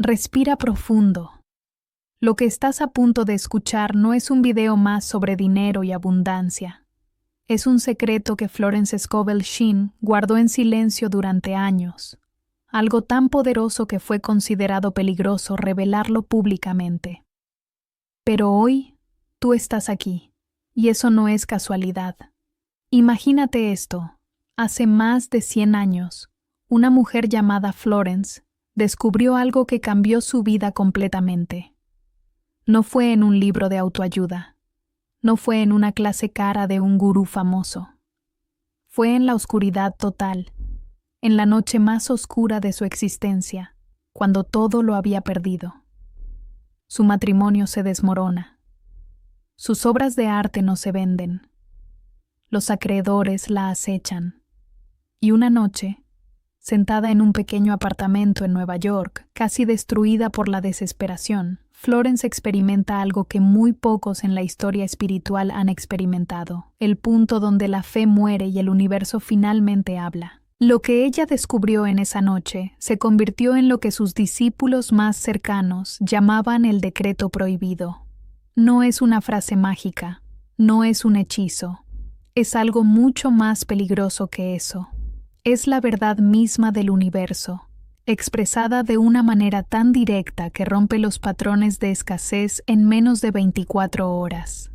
Respira profundo. Lo que estás a punto de escuchar no es un video más sobre dinero y abundancia. Es un secreto que Florence Scovel Shinn guardó en silencio durante años. Algo tan poderoso que fue considerado peligroso revelarlo públicamente. Pero hoy, tú estás aquí, y eso no es casualidad. Imagínate esto. Hace más de 100 años, una mujer llamada Florence descubrió algo que cambió su vida completamente. No fue en un libro de autoayuda. No fue en una clase cara de un gurú famoso. Fue en la oscuridad total, en la noche más oscura de su existencia, cuando todo lo había perdido. Su matrimonio se desmorona. Sus obras de arte no se venden. Los acreedores la acechan. Y una noche, sentada en un pequeño apartamento en Nueva York, casi destruida por la desesperación, Florence experimenta algo que muy pocos en la historia espiritual han experimentado, el punto donde la fe muere y el universo finalmente habla. Lo que ella descubrió en esa noche se convirtió en lo que sus discípulos más cercanos llamaban el decreto prohibido. No es una frase mágica, no es un hechizo, es algo mucho más peligroso que eso. Es la verdad misma del universo, expresada de una manera tan directa que rompe los patrones de escasez en menos de 24 horas.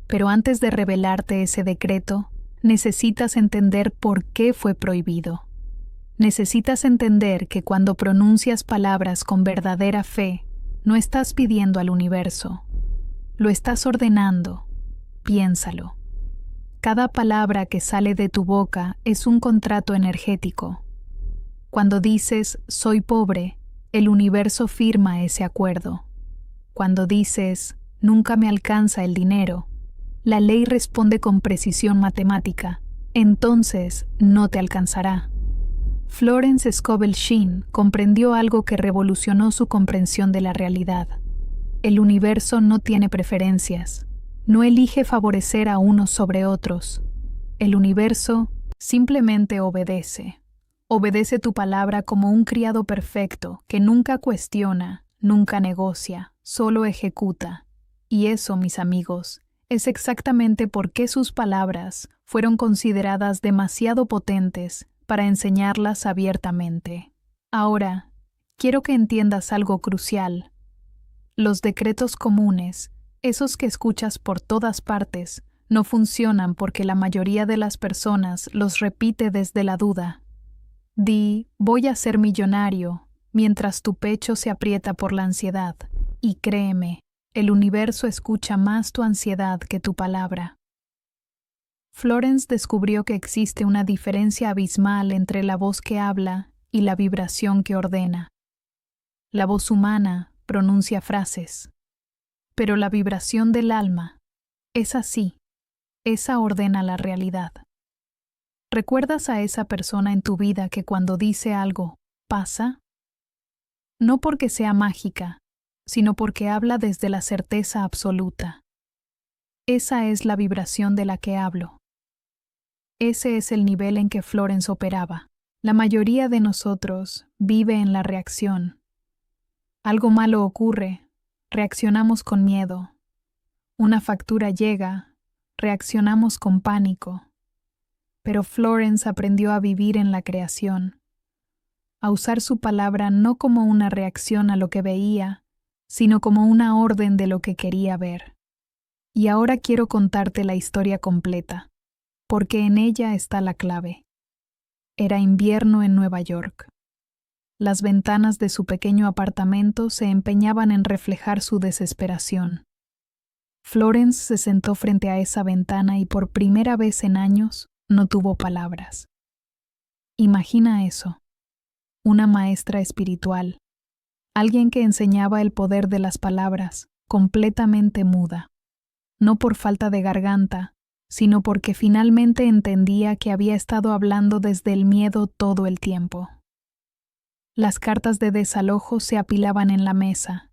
Pero antes de revelarte ese decreto, necesitas entender por qué fue prohibido. Necesitas entender que cuando pronuncias palabras con verdadera fe, no estás pidiendo al universo, lo estás ordenando. Piénsalo. Cada palabra que sale de tu boca es un contrato energético. Cuando dices «soy pobre», el universo firma ese acuerdo. Cuando dices «nunca me alcanza el dinero», la ley responde con precisión matemática. Entonces no te alcanzará. Florence Scovel Shinn comprendió algo que revolucionó su comprensión de la realidad. El universo no tiene preferencias. No elige favorecer a unos sobre otros. El universo simplemente obedece. Obedece tu palabra como un criado perfecto que nunca cuestiona, nunca negocia, solo ejecuta. Y eso, mis amigos, es exactamente por qué sus palabras fueron consideradas demasiado potentes para enseñarlas abiertamente. Ahora, quiero que entiendas algo crucial. Los decretos comunes, esos que escuchas por todas partes, no funcionan porque la mayoría de las personas los repite desde la duda. Di, voy a ser millonario, mientras tu pecho se aprieta por la ansiedad. Y créeme, el universo escucha más tu ansiedad que tu palabra. Florence descubrió que existe una diferencia abismal entre la voz que habla y la vibración que ordena. La voz humana pronuncia frases. Pero la vibración del alma es así, esa ordena la realidad. ¿Recuerdas a esa persona en tu vida que cuando dice algo, pasa? No porque sea mágica, sino porque habla desde la certeza absoluta. Esa es la vibración de la que hablo. Ese es el nivel en que Florence operaba. La mayoría de nosotros vive en la reacción. Algo malo ocurre. Reaccionamos con miedo. Una factura llega, reaccionamos con pánico. Pero Florence aprendió a vivir en la creación, a usar su palabra no como una reacción a lo que veía, sino como una orden de lo que quería ver. Y ahora quiero contarte la historia completa, porque en ella está la clave. Era invierno en Nueva York. Las ventanas de su pequeño apartamento se empeñaban en reflejar su desesperación. Florence se sentó frente a esa ventana y por primera vez en años no tuvo palabras. Imagina eso. Una maestra espiritual, alguien que enseñaba el poder de las palabras, completamente muda. No por falta de garganta, sino porque finalmente entendía que había estado hablando desde el miedo todo el tiempo. Las cartas de desalojo se apilaban en la mesa.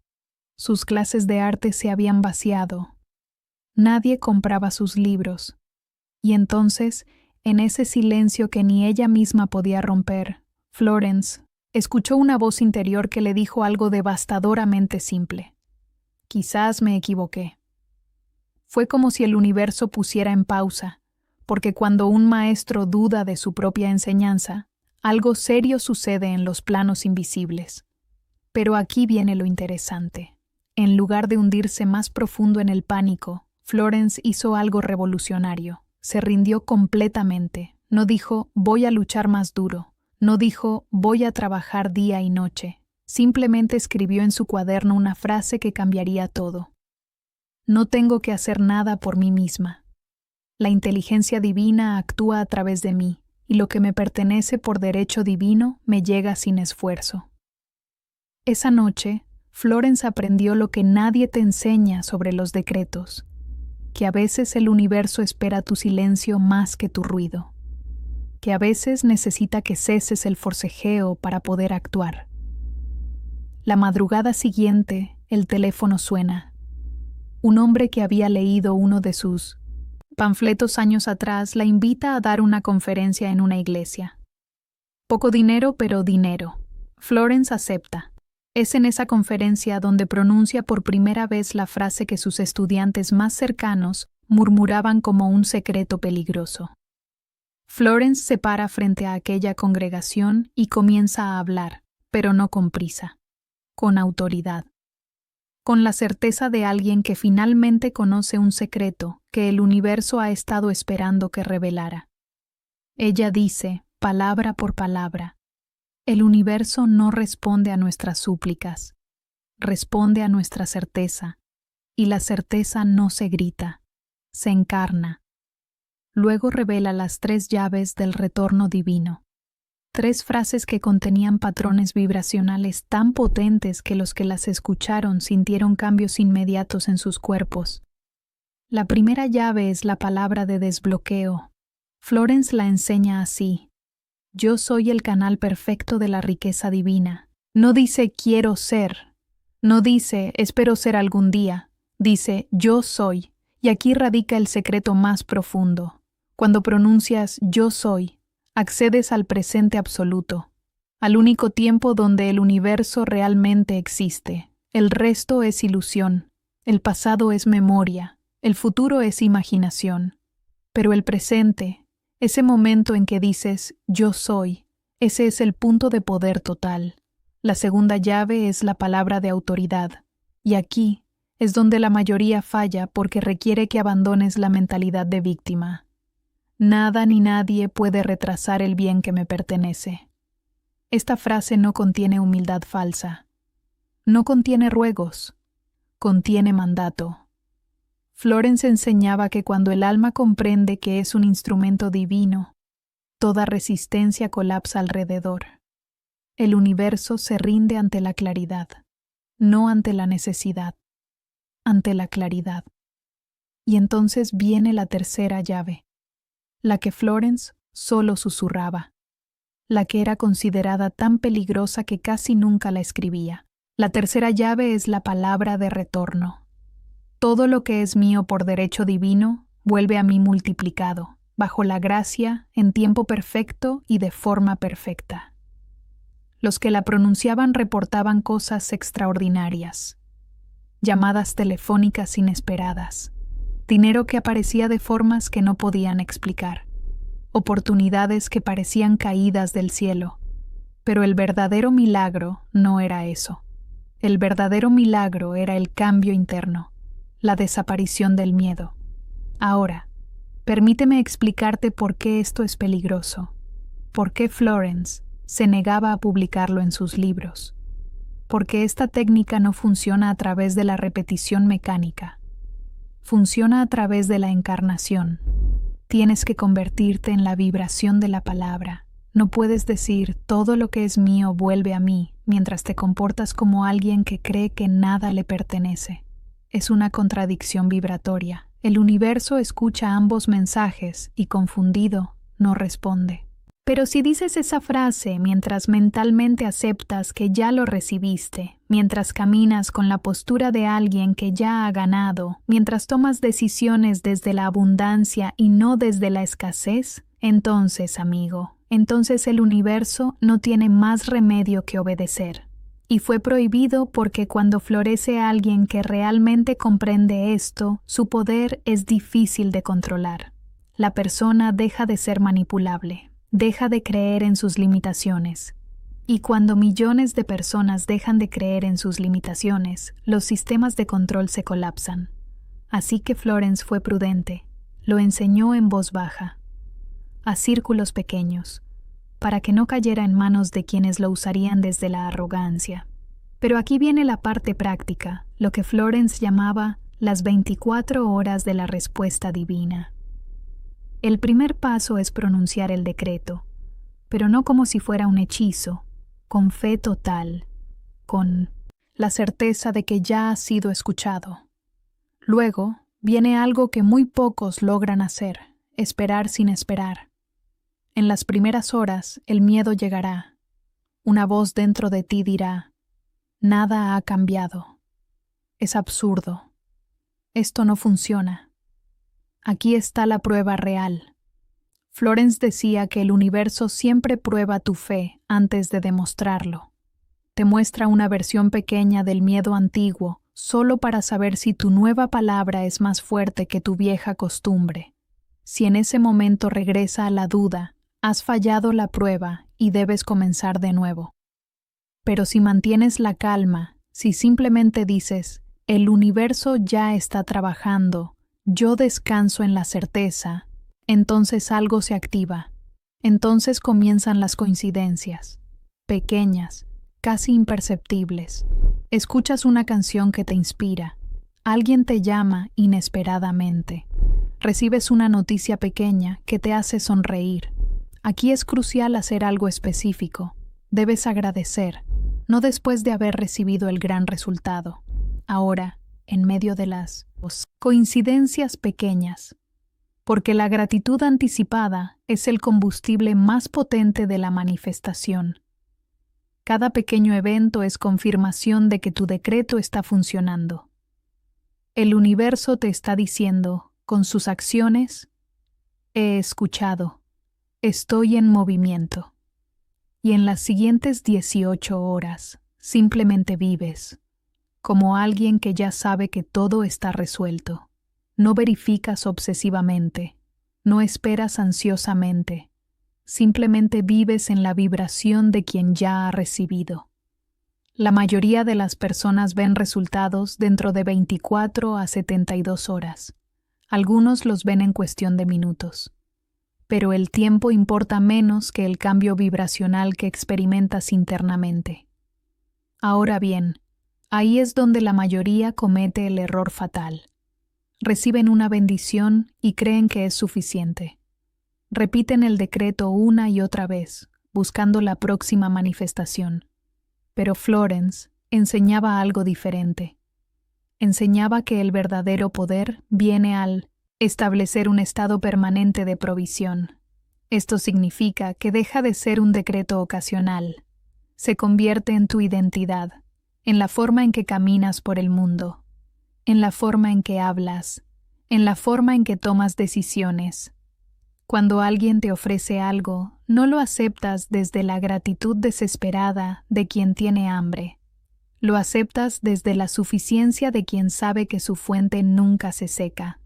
Sus clases de arte se habían vaciado. Nadie compraba sus libros. Y entonces, en ese silencio que ni ella misma podía romper, Florence Escuchó una voz interior que le dijo algo devastadoramente simple. Quizás me equivoqué. Fue como si el universo pusiera en pausa, porque cuando un maestro duda de su propia enseñanza, algo serio sucede en los planos invisibles. Pero aquí viene lo interesante. En lugar de hundirse más profundo en el pánico, Florence hizo algo revolucionario. Se rindió completamente. No dijo, voy a luchar más duro. No dijo, voy a trabajar día y noche. Simplemente escribió en su cuaderno una frase que cambiaría todo. No tengo que hacer nada por mí misma. La inteligencia divina actúa a través de mí, y lo que me pertenece por derecho divino me llega sin esfuerzo. Esa noche, Florence aprendió lo que nadie te enseña sobre los decretos, que a veces el universo espera tu silencio más que tu ruido, que a veces necesita que ceses el forcejeo para poder actuar. La madrugada siguiente, el teléfono suena. Un hombre que había leído uno de sus panfletos años atrás la invita a dar una conferencia en una iglesia. Poco dinero, pero dinero. Florence acepta. Es en esa conferencia donde pronuncia por primera vez la frase que sus estudiantes más cercanos murmuraban como un secreto peligroso. Florence se para frente a aquella congregación y comienza a hablar, pero no con prisa, con autoridad, con la certeza de alguien que finalmente conoce un secreto que el universo ha estado esperando que revelara. Ella dice, palabra por palabra, el universo no responde a nuestras súplicas, responde a nuestra certeza, y la certeza no se grita, se encarna. Luego revela las 3 llaves del retorno divino. 3 frases que contenían patrones vibracionales tan potentes que los que las escucharon sintieron cambios inmediatos en sus cuerpos. La primera llave es la palabra de desbloqueo. Florence la enseña así. Yo soy el canal perfecto de la riqueza divina. No dice quiero ser. No dice espero ser algún día. Dice yo soy. Y aquí radica el secreto más profundo. Cuando pronuncias yo soy, accedes al presente absoluto, al único tiempo donde el universo realmente existe. El resto es ilusión, el pasado es memoria, el futuro es imaginación. Pero el presente, ese momento en que dices yo soy, ese es el punto de poder total. La segunda llave es la palabra de autoridad, y aquí es donde la mayoría falla porque requiere que abandones la mentalidad de víctima. Nada ni nadie puede retrasar el bien que me pertenece. Esta frase no contiene humildad falsa. No contiene ruegos. Contiene mandato. Florence enseñaba que cuando el alma comprende que es un instrumento divino, toda resistencia colapsa alrededor. El universo se rinde ante la claridad, no ante la necesidad, ante la claridad. Y entonces viene la tercera llave, la que Florence solo susurraba, la que era considerada tan peligrosa que casi nunca la escribía. La tercera llave es la palabra de retorno. Todo lo que es mío por derecho divino vuelve a mí multiplicado, bajo la gracia, en tiempo perfecto y de forma perfecta. Los que la pronunciaban reportaban cosas extraordinarias, llamadas telefónicas inesperadas, dinero que aparecía de formas que no podían explicar, oportunidades que parecían caídas del cielo. Pero el verdadero milagro no era eso. El verdadero milagro era el cambio interno, la desaparición del miedo. Ahora, permíteme explicarte por qué esto es peligroso, por qué Florence se negaba a publicarlo en sus libros, porque esta técnica no funciona a través de la repetición mecánica, funciona a través de la encarnación. Tienes que convertirte en la vibración de la palabra. No puedes decir todo lo que es mío vuelve a mí mientras te comportas como alguien que cree que nada le pertenece. Es una contradicción vibratoria. El universo escucha ambos mensajes y confundido no responde. Pero si dices esa frase mientras mentalmente aceptas que ya lo recibiste, mientras caminas con la postura de alguien que ya ha ganado, mientras tomas decisiones desde la abundancia y no desde la escasez, entonces, amigo, entonces el universo no tiene más remedio que obedecer. Y fue prohibido porque cuando florece alguien que realmente comprende esto, su poder es difícil de controlar. La persona deja de ser manipulable, deja de creer en sus limitaciones. Y cuando millones de personas dejan de creer en sus limitaciones, los sistemas de control se colapsan. Así que Florence fue prudente, lo enseñó en voz baja, a círculos pequeños, para que no cayera en manos de quienes lo usarían desde la arrogancia. Pero aquí viene la parte práctica, lo que Florence llamaba las 24 horas de la respuesta divina. El primer paso es pronunciar el decreto, pero no como si fuera un hechizo, con fe total, con la certeza de que ya ha sido escuchado. Luego viene algo que muy pocos logran hacer, esperar sin esperar. En las primeras horas el miedo llegará. Una voz dentro de ti dirá: nada ha cambiado. Es absurdo. Esto no funciona. Aquí está la prueba real. Florence decía que el universo siempre prueba tu fe antes de demostrarlo. Te muestra una versión pequeña del miedo antiguo, solo para saber si tu nueva palabra es más fuerte que tu vieja costumbre. Si en ese momento regresa a la duda, has fallado la prueba y debes comenzar de nuevo. Pero si mantienes la calma, si simplemente dices, el universo ya está trabajando, yo descanso en la certeza, entonces algo se activa. Entonces comienzan las coincidencias, pequeñas, casi imperceptibles. Escuchas una canción que te inspira. Alguien te llama inesperadamente. Recibes una noticia pequeña que te hace sonreír. Aquí es crucial hacer algo específico. Debes agradecer, no después de haber recibido el gran resultado. Ahora, en medio de las coincidencias pequeñas. Porque la gratitud anticipada es el combustible más potente de la manifestación. Cada pequeño evento es confirmación de que tu decreto está funcionando. El universo te está diciendo, con sus acciones, he escuchado, estoy en movimiento. Y en las siguientes 18 horas, simplemente vives, como alguien que ya sabe que todo está resuelto. No verificas obsesivamente, no esperas ansiosamente, simplemente vives en la vibración de quien ya ha recibido. La mayoría de las personas ven resultados dentro de 24 a 72 horas. Algunos los ven en cuestión de minutos. Pero el tiempo importa menos que el cambio vibracional que experimentas internamente. Ahora bien, ahí es donde la mayoría comete el error fatal. Reciben una bendición y creen que es suficiente. Repiten el decreto una y otra vez, buscando la próxima manifestación. Pero Florence enseñaba algo diferente. Enseñaba que el verdadero poder viene al establecer un estado permanente de provisión. Esto significa que deja de ser un decreto ocasional. Se convierte en tu identidad, en la forma en que caminas por el mundo, en la forma en que hablas, en la forma en que tomas decisiones. Cuando alguien te ofrece algo, no lo aceptas desde la gratitud desesperada de quien tiene hambre. Lo aceptas desde la suficiencia de quien sabe que su fuente nunca se seca.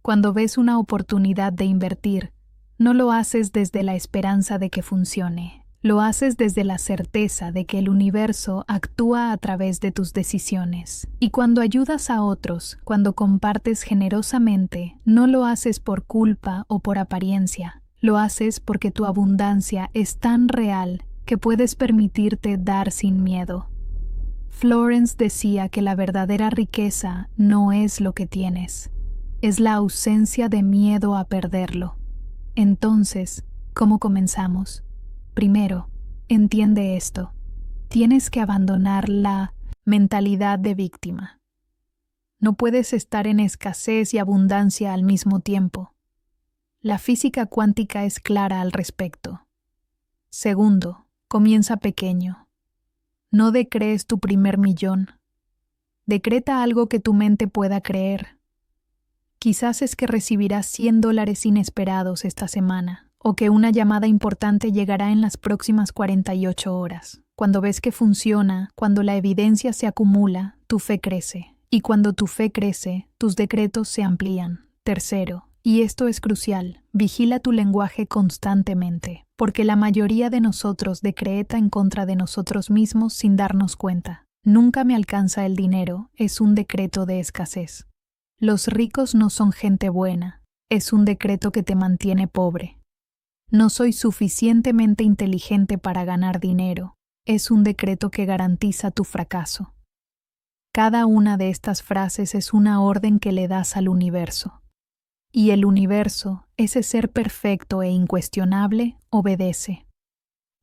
Cuando ves una oportunidad de invertir, no lo haces desde la esperanza de que funcione. Lo haces desde la certeza de que el universo actúa a través de tus decisiones. Y cuando ayudas a otros, cuando compartes generosamente, no lo haces por culpa o por apariencia. Lo haces porque tu abundancia es tan real que puedes permitirte dar sin miedo. Florence decía que la verdadera riqueza no es lo que tienes, es la ausencia de miedo a perderlo. Entonces, ¿cómo comenzamos? Primero, entiende esto. Tienes que abandonar la mentalidad de víctima. No puedes estar en escasez y abundancia al mismo tiempo. La física cuántica es clara al respecto. Segundo, comienza pequeño. No decrees tu primer millón. Decreta algo que tu mente pueda creer. Quizás es que recibirás $100 inesperados esta semana, o que una llamada importante llegará en las próximas 48 horas. Cuando ves que funciona, cuando la evidencia se acumula, tu fe crece. Y cuando tu fe crece, tus decretos se amplían. Tercero, y esto es crucial, vigila tu lenguaje constantemente, porque la mayoría de nosotros decreta en contra de nosotros mismos sin darnos cuenta. Nunca me alcanza el dinero, es un decreto de escasez. Los ricos no son gente buena, es un decreto que te mantiene pobre. No soy suficientemente inteligente para ganar dinero, es un decreto que garantiza tu fracaso. Cada una de estas frases es una orden que le das al universo. Y el universo, ese ser perfecto e incuestionable, obedece.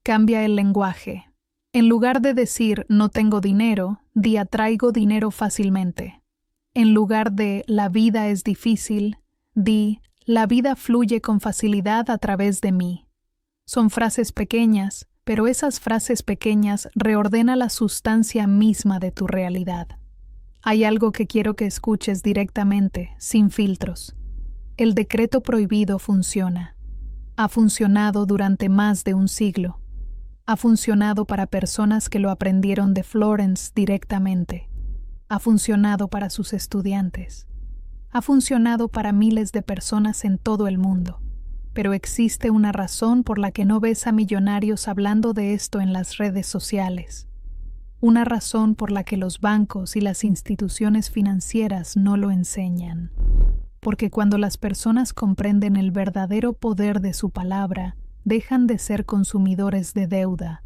Cambia el lenguaje. En lugar de decir no tengo dinero, di atraigo dinero fácilmente. En lugar de la vida es difícil, di la vida fluye con facilidad a través de mí. Son frases pequeñas, pero esas frases pequeñas reordenan la sustancia misma de tu realidad. Hay algo que quiero que escuches directamente, sin filtros. El decreto prohibido funciona. Ha funcionado durante más de un siglo. Ha funcionado para personas que lo aprendieron de Florence directamente. Ha funcionado para sus estudiantes. Ha funcionado para miles de personas en todo el mundo. Pero existe una razón por la que no ves a millonarios hablando de esto en las redes sociales. Una razón por la que los bancos y las instituciones financieras no lo enseñan. Porque cuando las personas comprenden el verdadero poder de su palabra, dejan de ser consumidores de deuda,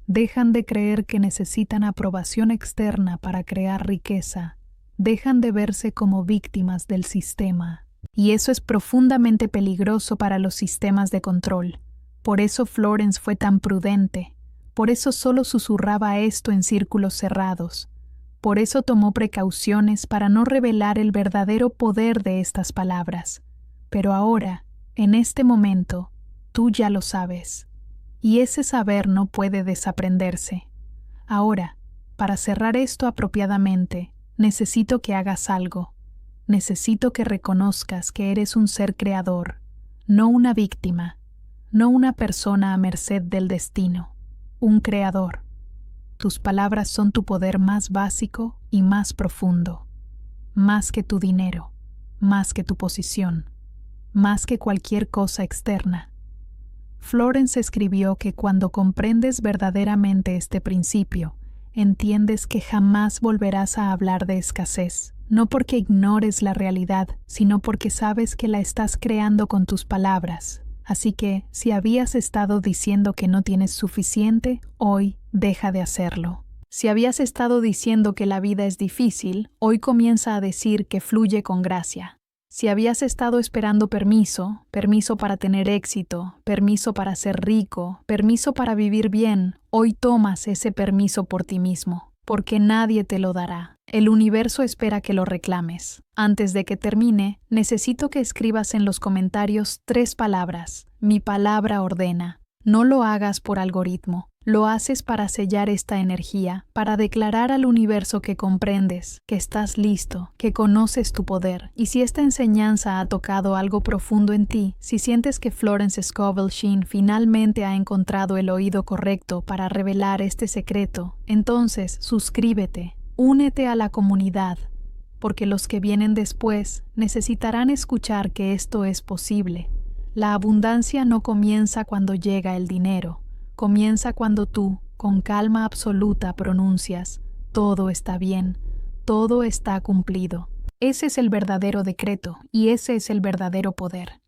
dejan de creer que necesitan aprobación externa para crear riqueza, dejan de verse como víctimas del sistema. Y eso es profundamente peligroso para los sistemas de control. Por eso Florence fue tan prudente. Por eso solo susurraba esto en círculos cerrados. Por eso tomó precauciones para no revelar el verdadero poder de estas palabras. Pero ahora, en este momento, tú ya lo sabes. Y ese saber no puede desaprenderse. Ahora, para cerrar esto apropiadamente, necesito que hagas algo. Necesito que reconozcas que eres un ser creador, no una víctima, no una persona a merced del destino, un creador. Tus palabras son tu poder más básico y más profundo, más que tu dinero, más que tu posición, más que cualquier cosa externa. Florence escribió que cuando comprendes verdaderamente este principio, entiendes que jamás volverás a hablar de escasez, no porque ignores la realidad, sino porque sabes que la estás creando con tus palabras. Así que, si habías estado diciendo que no tienes suficiente, hoy deja de hacerlo. Si habías estado diciendo que la vida es difícil, hoy comienza a decir que fluye con gracia. Si habías estado esperando permiso para tener éxito, permiso para ser rico, permiso para vivir bien, hoy tomas ese permiso por ti mismo, porque nadie te lo dará. El universo espera que lo reclames. Antes de que termine, necesito que escribas en los comentarios 3 palabras. Mi palabra ordena. No lo hagas por algoritmo. Lo haces para sellar esta energía, para declarar al universo que comprendes, que estás listo, que conoces tu poder. Y si esta enseñanza ha tocado algo profundo en ti, si sientes que Florence Scovel Shinn finalmente ha encontrado el oído correcto para revelar este secreto, entonces suscríbete. Únete a la comunidad, porque los que vienen después necesitarán escuchar que esto es posible. La abundancia no comienza cuando llega el dinero, comienza cuando tú, con calma absoluta, pronuncias: todo está bien, todo está cumplido. Ese es el verdadero decreto y ese es el verdadero poder.